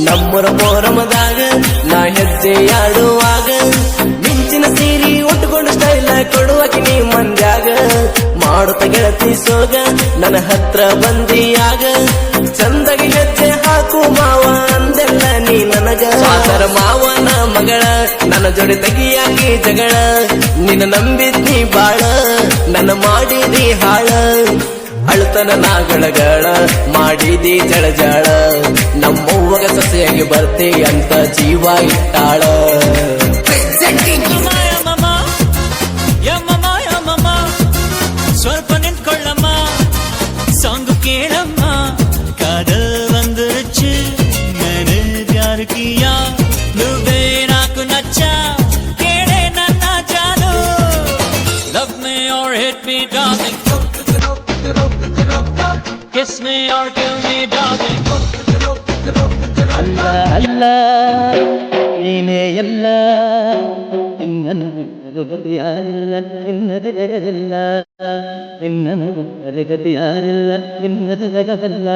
ನಮ್ಮರ ಮೋರಮದಾಗ ನಾ ಹೆಜ್ಜೆ ಆಡುವಾಗ ಮಿಂಚಿನ ಸೀರಿ ಉಟ್ಕೊಂಡು ಸ್ಟೈಲ ಕೊಡುವಕಿ ನೀ ಮಂದ್ಯಾಗ ಮಾಡುತ್ತ ಗೆಳತಿ ಸೋಗ ನನ್ನ ಹತ್ರ ಬಂದಿಯಾಗ ಚಂದಗೆ ಹೆಜ್ಜೆ ಹಾಕು ಮಾವ ಅಂದೆಲ್ಲ ನೀ ನನಗ ಸಾದರ ಮಾವನ ಮಗಳ ನನ್ನ ಜೋಡಿ ತೆಗಿಯಾಗಿ ಜಗಳ ನಿನ್ನ ನಂಬಿದ್ನಿ ಬಾಳ ನನ್ನ ಮಾಡಿದಿ ಹಾಳ ಅಳುತನ ನಾಗಳಗಳ ಮಾಡಿದಿ ಜಳಜಾಳ ನಮ್ಮವ್ವಗ ಸೊಸೆಯಾಗಿ ಬರ್ತಿ ಅಂತ ಜೀವ ಇಟ್ಟಾಳ ಸ್ವಲ್ಪ ನಿಂತ್ಕೊಳ್ಳಮ್ಮ ಸಾಂಗು ಕೇಳಮ್ಮ ಕಾದಲ್ வந்துருச்சு मैंने प्यार किया నువ్వే నాకు నచ్చా కేడే ನನ್ನ Janu love me or hit me darling kiss me or kill me darling ಅಲ್ಲ ಅಲ್ಲ ನೀನೇ ಎಲ್ಲ ಗತಿ ಯಾರಿಲ್ಲ ನಿನ್ನದು ಜಗದಲ್ಲ ನಿನ್ನ ಗತಿ ಯಾರಿಲ್ಲ ನಿನ್ನದು ಜಗದಲ್ಲ